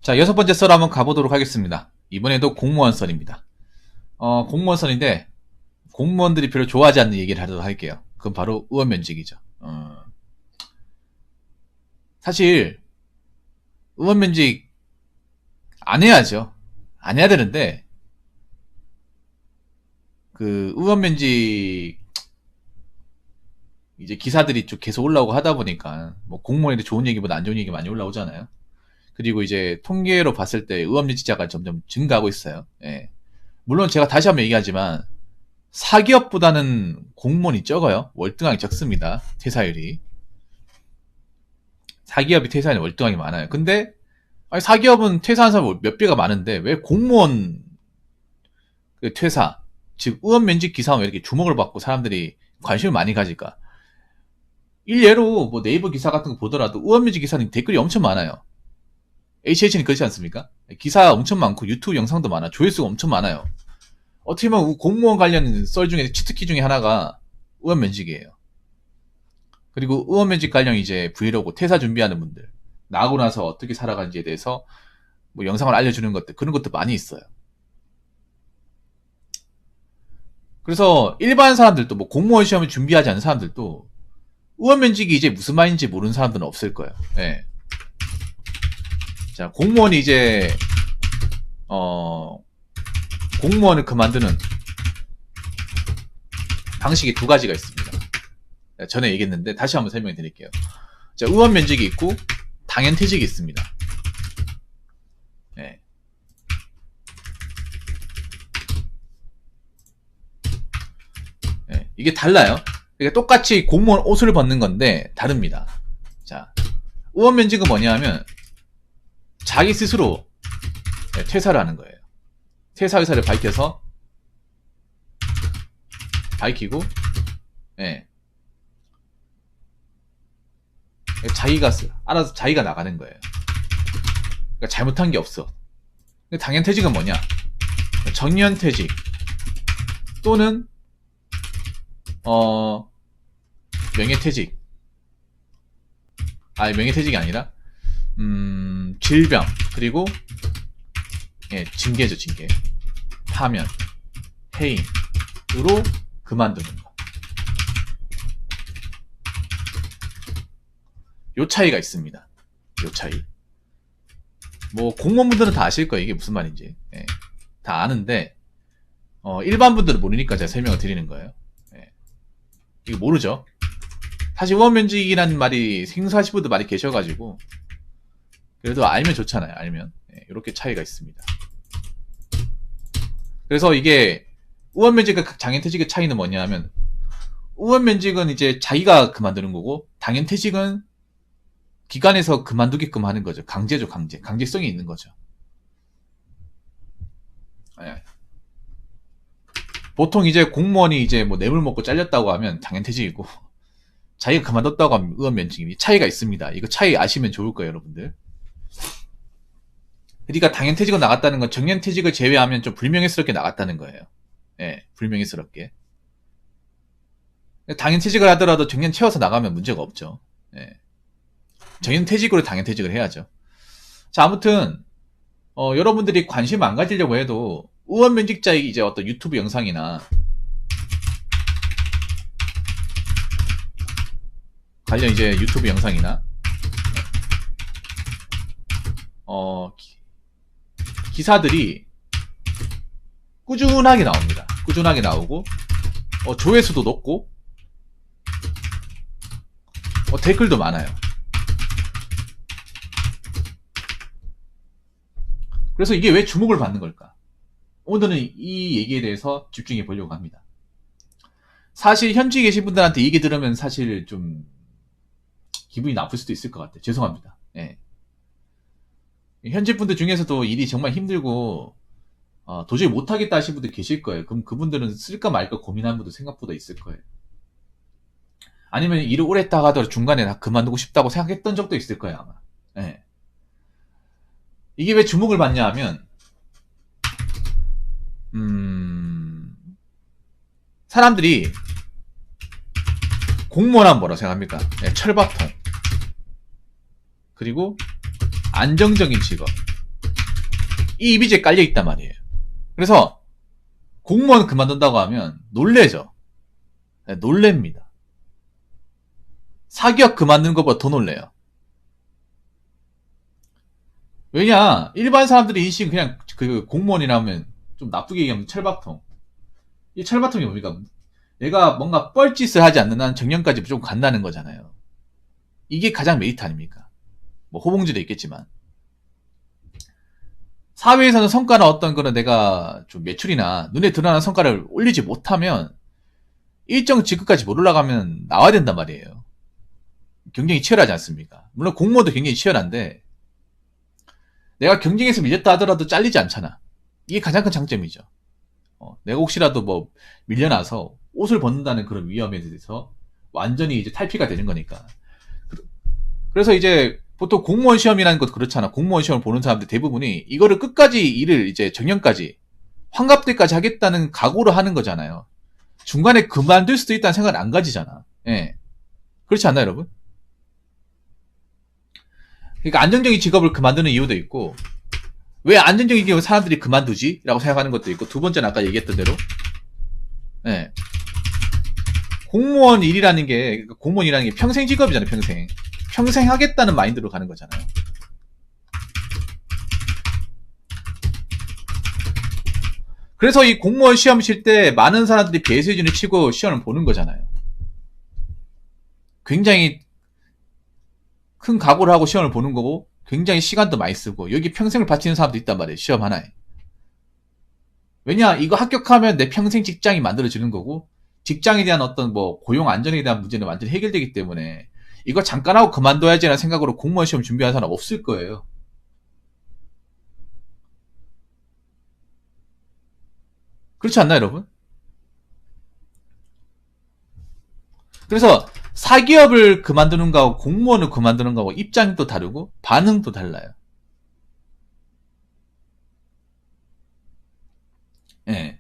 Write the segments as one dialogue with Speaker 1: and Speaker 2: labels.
Speaker 1: 자, 6번째 썰 한번 가보도록 하겠습니다. 이번에도 공무원 썰입니다. 공무원 썰인데, 공무원들이 별로 좋아하지 않는 얘기를 하도록 할게요. 그건 바로 의원면직이죠. 사실, 의원면직 안 해야죠. 안 해야 되는데, 그, 의원면직, 이제 기사들이 쭉 계속 올라오고 하다 보니까, 뭐 공무원인데 좋은 얘기보다 안 좋은 얘기 많이 올라오잖아요. 그리고 이제 통계로 봤을 때 의원면직자가 점점 증가하고 있어요. 예. 물론 제가 다시 한번 얘기하지만 사기업보다는 공무원이 적어요. 월등하게 적습니다. 퇴사율이. 사기업이 퇴사율이 월등하게 많아요. 근데 아니, 사기업은 퇴사한 사람 몇 배가 많은데 왜 공무원 그 퇴사, 즉 의원면직 기사만 이렇게 주목을 받고 사람들이 관심을 많이 가질까? 일례로 뭐 네이버 기사 같은 거 보더라도 의원면직 기사는 댓글이 엄청 많아요. HH는 그렇지 않습니까? 기사 엄청 많고 유튜브 영상도 많아. 조회수가 엄청 많아요. 어떻게 보면 공무원 관련 썰 중에 치트키 중에 하나가 의원면직이에요. 그리고 의원면직 관련 이제 브이로그 퇴사 준비하는 분들 나가고 나서 어떻게 살아가는지에 대해서 뭐 영상을 알려주는 것들 그런 것도 많이 있어요. 그래서 일반 사람들도 뭐 공무원 시험을 준비하지 않는 사람들도 의원면직이 이제 무슨 말인지 모르는 사람들은 없을 거예요. 예. 자, 공무원이 이제 공무원을 그만두는 방식이 두 가지가 있습니다. 전에 얘기했는데 다시 한번 설명해 드릴게요. 자, 의원면직이 있고 당연퇴직이 있습니다. 네. 네, 이게 달라요. 그러니까 똑같이 공무원 옷을 벗는 건데 다릅니다. 자, 의원면직은 뭐냐면 자기 스스로 퇴사를 하는 거예요. 퇴사 의사를 밝히고, 예. 자기가 알아서 자기가 나가는 거예요. 그러니까 잘못한 게 없어. 당연퇴직은 뭐냐? 정년퇴직 또는 명예퇴직. 명예퇴직이 아니라 질병 그리고 징계죠. 징계, 파면, 해임으로 그만두는 거. 요 차이가 있습니다. 요 차이. 뭐 공무원분들은 다 아실 거예요. 이게 무슨 말인지. 예. 다 아는데 일반 분들은 모르니까 제가 설명을 드리는 거예요. 예. 이거 모르죠. 사실 의원면직이라는 말이 생소하신 분들 많이 계셔가지고 그래도 알면 좋잖아요. 알면. 이렇게 차이가 있습니다. 그래서 이게 의원면직과 당연퇴직의 차이는 뭐냐면 의원면직은 이제 자기가 그만두는 거고 당연퇴직은 기관에서 그만두게끔 하는 거죠. 강제죠. 강제성이 있는 거죠. 보통 이제 공무원이 이제 뭐 뇌물 먹고 잘렸다고 하면 당연퇴직이고 자기가 그만뒀다고 하면 의원면직이 차이가 있습니다. 이거 차이 아시면 좋을 거예요, 여러분들. 그러니까 당연퇴직을 나갔다는 건 정년퇴직을 제외하면 좀 불명예스럽게 나갔다는 거예요. 예, 불명예스럽게. 당연퇴직을 하더라도 정년 채워서 나가면 문제가 없죠. 예. 정년퇴직으로 당연퇴직을 해야죠. 자, 아무튼 여러분들이 관심 안 가지려고 해도 의원면직자의 이제 어떤 유튜브 영상이나 관련 이제 유튜브 영상이나 기사들이 꾸준하게 나옵니다. 꾸준하게 나오고 조회수도 높고 댓글도 많아요. 그래서 이게 왜 주목을 받는 걸까? 오늘은 이 얘기에 대해서 집중해 보려고 합니다. 사실 현직에 계신 분들한테 얘기 들으면 사실 좀 기분이 나쁠 수도 있을 것 같아요. 죄송합니다. 예. 현직 분들 중에서도 일이 정말 힘들고 도저히 못하겠다 하신 분들 계실 거예요. 그럼 그분들은 쓸까 말까 고민하는 분도 생각보다 있을 거예요. 아니면 일을 오래 했다가 하더라도 중간에 다 그만두고 싶다고 생각했던 적도 있을 거예요, 아마. 예. 이게 왜 주목을 받냐 하면 사람들이 공무원 하면 뭐라고 생각합니까? 철밥통 그리고 안정적인 직업 이 이미지에 깔려있단 말이에요. 그래서 공무원 그만둔다고 하면 놀래죠. 네, 놀랍니다. 사기업 그만두는 것보다 더 놀래요. 왜냐, 일반 사람들의 인식은 그냥 그 공무원이라 하면 좀 나쁘게 얘기하면 철밥통. 이 철밥통이 뭡니까? 내가 뭔가 뻘짓을 하지 않는 한 정년까지 무조건 간다는 거잖아요. 이게 가장 메리트 아닙니까? 뭐 호봉지도 있겠지만. 사회에서는 성과나 어떤 거는 내가 좀 매출이나 눈에 드러나는 성과를 올리지 못하면 일정 직급까지 못 올라가면 나와야 된단 말이에요. 경쟁이 치열하지 않습니까? 물론 공무원도 굉장히 치열한데 내가 경쟁에서 밀렸다 하더라도 잘리지 않잖아. 이게 가장 큰 장점이죠. 내가 혹시라도 뭐 밀려나서 옷을 벗는다는 그런 위험에 대해서 완전히 이제 탈피가 되는 거니까. 그래서 이제 보통 공무원 시험이라는 것도 그렇잖아. 공무원 시험을 보는 사람들 대부분이 이거를 끝까지 일을 이제 정년까지 환갑 때까지 하겠다는 각오로 하는 거잖아요. 중간에 그만둘 수도 있다는 생각을 안 가지잖아. 예. 그렇지 않나요, 여러분? 그러니까 안정적인 직업을 그만두는 이유도 있고, 왜 안정적인 직업을 사람들이 그만두지? 라고 생각하는 것도 있고, 두 번째는 아까 얘기했던 대로, 예. 공무원 일이라는 게, 공무원 일이라는 게 평생 직업이잖아요, 평생. 평생 하겠다는 마인드로 가는 거잖아요. 그래서 이 공무원 시험 칠 때 많은 사람들이 배수진을 치고 시험을 보는 거잖아요. 굉장히 큰 각오를 하고 시험을 보는 거고 굉장히 시간도 많이 쓰고 여기 평생을 바치는 사람도 있단 말이에요. 시험 하나에. 왜냐, 이거 합격하면 내 평생 직장이 만들어지는 거고 직장에 대한 어떤 뭐 고용 안전에 대한 문제는 완전히 해결되기 때문에 이거 잠깐 하고 그만둬야지라는 생각으로 공무원 시험 준비하는 사람 없을 거예요. 그렇지 않나요, 여러분? 그래서 사기업을 그만두는 거하고 공무원을 그만두는 거하고 입장도 다르고 반응도 달라요. 예.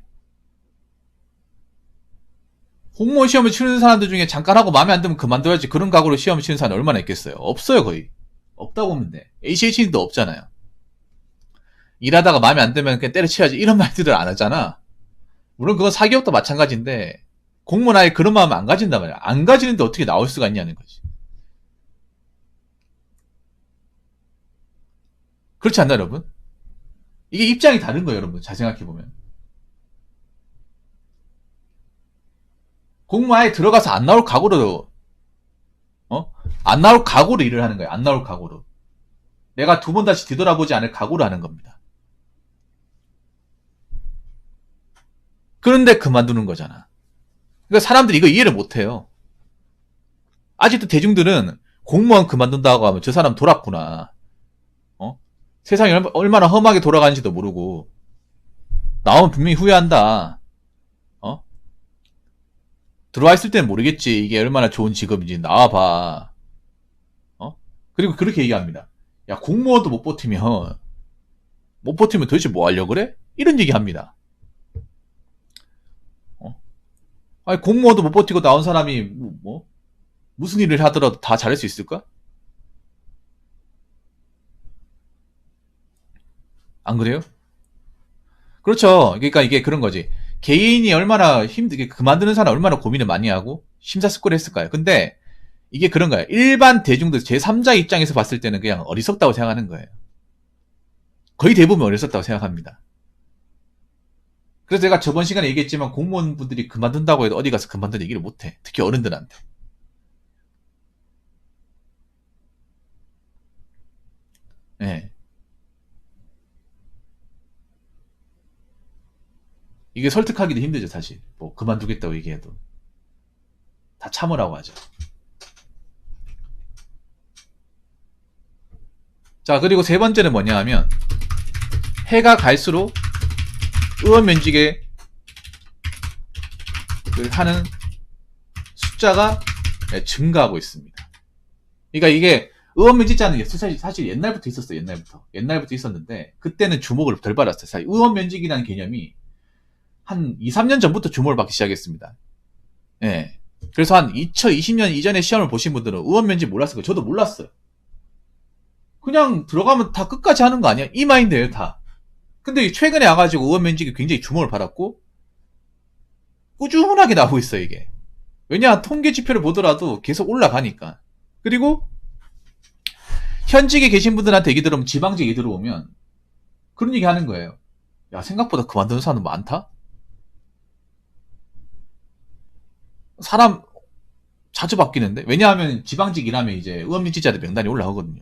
Speaker 1: 공무원 시험을 치는 사람들 중에 잠깐 하고 마음에 안 들면 그만둬야지 그런 각오로 시험을 치는 사람이 얼마나 있겠어요? 없어요, 거의. 없다고 보면 돼. ACH도 없잖아요. 일하다가 마음에 안 들면 그냥 때려치워야지 이런 말들을 안 하잖아. 물론 그건 사기업도 마찬가지인데 공무원 아예 그런 마음 안 가진단 말이야. 안 가지는데 어떻게 나올 수가 있냐는 거지. 그렇지 않나, 여러분? 이게 입장이 다른 거예요, 여러분. 잘 생각해보면. 공무원 아예 들어가서 안 나올 각오로, 안 나올 각오로 일을 하는 거예요. 안 나올 각오로. 내가 두 번 다시 뒤돌아보지 않을 각오로 하는 겁니다. 그런데 그만두는 거잖아. 그러니까 사람들이 이거 이해를 못 해요. 아직도 대중들은 공무원 그만둔다고 하면 저 사람 돌았구나. 세상이 얼마나 험하게 돌아가는지도 모르고 나오면 분명히 후회한다. 들어와 있을 때는 모르겠지. 이게 얼마나 좋은 직업인지 나와봐. 그리고 그렇게 얘기합니다. 야, 공무원도 못 버티면 도대체 뭐 하려고 그래? 이런 얘기 합니다. 아니, 공무원도 못 버티고 나온 사람이 무슨 일을 하더라도 다 잘할 수 있을까? 안 그래요? 그렇죠. 그러니까 이게 그런 거지. 개인이 얼마나 힘들게 그만두는 사람 얼마나 고민을 많이 하고 심사숙고를 했을까요? 근데 이게 그런 거예요. 일반 대중들 제3자 입장에서 봤을 때는 그냥 어리석다고 생각하는 거예요. 거의 대부분 어리석다고 생각합니다. 그래서 제가 저번 시간에 얘기했지만 공무원분들이 그만둔다고 해도 어디 가서 그만둔 얘기를 못해. 특히 어른들한테. 예. 이게 설득하기도 힘들죠, 사실. 뭐 그만두겠다고 얘기해도 다 참으라고 하죠. 자, 그리고 세 번째는 뭐냐 하면 해가 갈수록 의원 면직에 하는 숫자가 증가하고 있습니다. 그러니까 이게 의원 면직자는 사실 옛날부터 있었어요. 옛날부터 있었는데 그때는 주목을 덜 받았어요. 사실 의원 면직이라는 개념이 한 2, 3년 전부터 주목을 받기 시작했습니다. 예. 그래서 한 2020년 이전에 시험을 보신 분들은 의원 면직 몰랐을 거예요. 저도 몰랐어요. 그냥 들어가면 다 끝까지 하는 거 아니야? 이 마인드예요, 다. 근데 최근에 와가지고 의원 면직이 굉장히 주목을 받았고 꾸준하게 나오고 있어요 이게. 왜냐 통계 지표를 보더라도 계속 올라가니까. 그리고 현직에 계신 분들한테 얘기 들으면 지방직 얘기 들어보면 그런 얘기 하는 거예요. 야 생각보다 그만두는 사람 많다? 사람 자주 바뀌는데? 왜냐하면 지방직 일하면 이제 의원 면직자들 명단이 올라오거든요.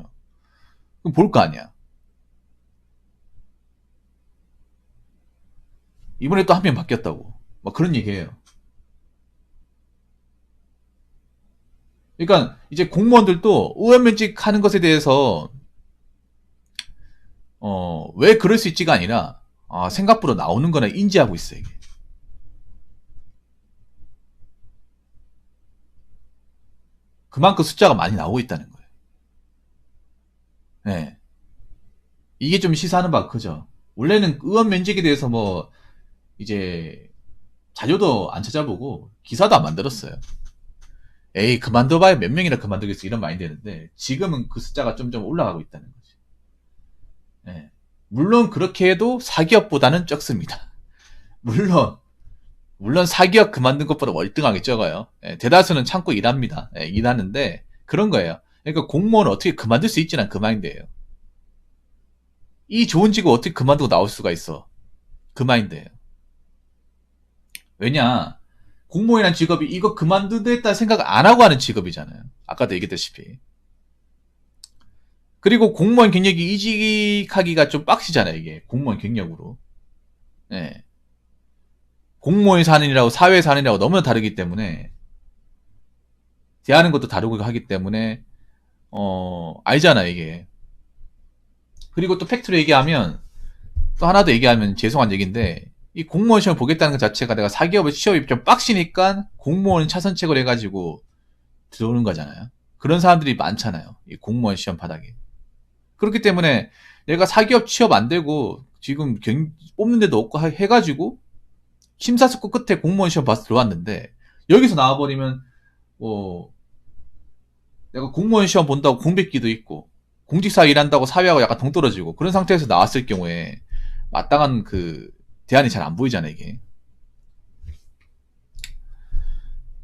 Speaker 1: 그럼 볼 거 아니야. 이번에 또 한 명 바뀌었다고. 막 그런 얘기해요. 그러니까 이제 공무원들도 의원 면직 하는 것에 대해서 왜 그럴 수 있지가 아니라 생각보다 나오는 거나 인지하고 있어요. 이게. 그만큼 숫자가 많이 나오고 있다는 거예요. 네. 이게 좀 시사하는 바가 크죠. 원래는 의원 면직에 대해서 뭐 이제 자료도 안 찾아보고 기사도 안 만들었어요. 에이 그만둬봐야 몇 명이나 그만두겠어 이런 말이 되는데 지금은 그 숫자가 점점 올라가고 있다는 거지. 네. 물론 그렇게 해도 사기업보다는 적습니다. 물론 사기업 그만둔 것보다 월등하게 적어요. 예, 대다수는 참고 일합니다. 예, 일하는데 그런 거예요. 그러니까 공무원을 어떻게 그만둘 수 있지는 그 마인드예요. 이 좋은 직업 어떻게 그만두고 나올 수가 있어. 그 마인드예요. 왜냐 공무원이라는 직업이 이거 그만두겠다 생각 안 하고 하는 직업이잖아요. 아까도 얘기했다시피. 그리고 공무원 경력이 이직하기가 좀 빡시잖아요. 이게 공무원 경력으로. 예. 공무원에서 하는 일하고 사회에서 하는 일하고 너무나 다르기 때문에 대하는 것도 다르고 하기 때문에 알잖아 이게. 그리고 또 팩트로 얘기하면 또 하나 더 얘기하면 죄송한 얘기인데 이 공무원 시험 보겠다는 것 자체가 내가 사기업을 취업이 좀 빡시니까 공무원 차선책을 해가지고 들어오는 거잖아요. 그런 사람들이 많잖아요. 이 공무원 시험 바닥에. 그렇기 때문에 내가 사기업 취업 안 되고 지금 뽑는 데도 없고 해가지고 심사숙고 끝에 공무원 시험 봐서 들어왔는데 여기서 나와버리면 내가 공무원 시험 본다고 공백기도 있고 공직사 일한다고 사회하고 약간 동떨어지고 그런 상태에서 나왔을 경우에 마땅한 그 대안이 잘 안 보이잖아요 이게.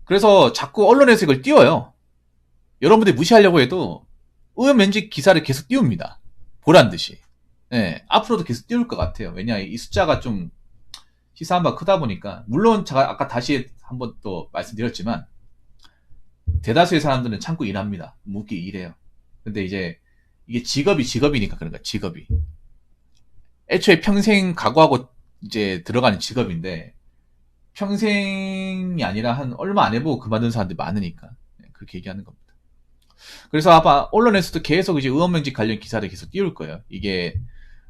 Speaker 1: 그래서 자꾸 언론에서 이걸 띄워요. 여러분들이 무시하려고 해도 의원 면직 기사를 계속 띄웁니다. 보란 듯이. 네, 앞으로도 계속 띄울 것 같아요. 왜냐 이 숫자가 좀 시사한 바가 크다 보니까 물론 제가 아까 다시 한번 또 말씀드렸지만 대다수의 사람들은 참고 일합니다. 묵기 일해요. 근데 이제 이게 직업이니까 그런 거야. 직업이 애초에 평생 각오하고 이제 들어가는 직업인데 평생이 아니라 한 얼마 안 해보고 그만둔 사람들이 많으니까 그렇게 얘기하는 겁니다. 그래서 아마 언론에서도 계속 이제 의원명직 관련 기사를 계속 띄울 거예요. 이게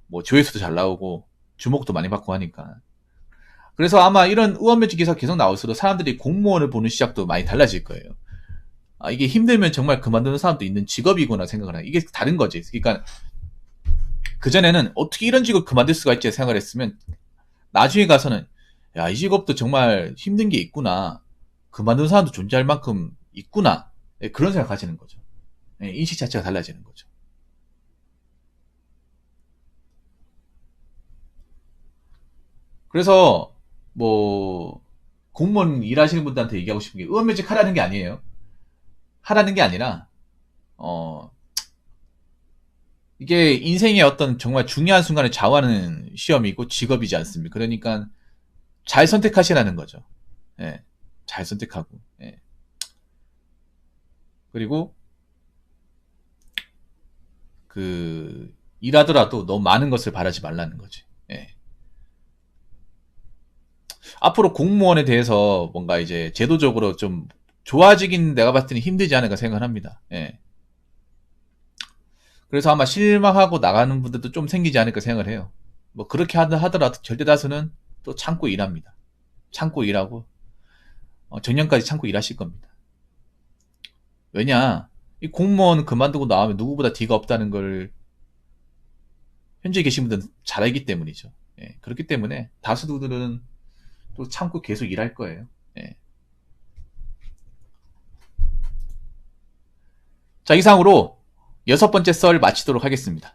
Speaker 1: 뭐 조회수도 잘 나오고 주목도 많이 받고 하니까. 그래서 아마 이런 의원면직 기사가 계속 나올수록 사람들이 공무원을 보는 시작도 많이 달라질 거예요. 이게 힘들면 정말 그만두는 사람도 있는 직업이구나 생각을 해요. 이게 다른 거지. 그러니까 그전에는 어떻게 이런 직업 그만둘 수가 있지 생각을 했으면 나중에 가서는 야, 이 직업도 정말 힘든 게 있구나. 그만둔 사람도 존재할 만큼 있구나. 그런 생각 가지는 거죠. 인식 자체가 달라지는 거죠. 그래서 뭐 공무원 일하시는 분들한테 얘기하고 싶은 게 의원면직 하라는 게 아니에요. 하라는 게 아니라 이게 인생의 어떤 정말 중요한 순간을 좌우하는 시험이고 직업이지 않습니까? 그러니까 잘 선택하시라는 거죠. 예, 잘 선택하고. 예. 그리고 일하더라도 너무 많은 것을 바라지 말라는 거지. 예. 앞으로 공무원에 대해서 뭔가 이제 제도적으로 좀 좋아지긴 내가 봤을 때는 힘들지 않을까 생각합니다. 예. 그래서 아마 실망하고 나가는 분들도 좀 생기지 않을까 생각을 해요. 뭐 그렇게 하더라도 절대 다수는 또 참고 일합니다. 참고 일하고 정년까지 참고 일하실 겁니다. 왜냐 이 공무원 그만두고 나오면 누구보다 뒤가 없다는 걸 현재 계신 분들은 잘 알기 때문이죠. 예. 그렇기 때문에 다수들은 또 참고 계속 일할 거예요. 예. 자 이상으로 6번째 썰 마치도록 하겠습니다.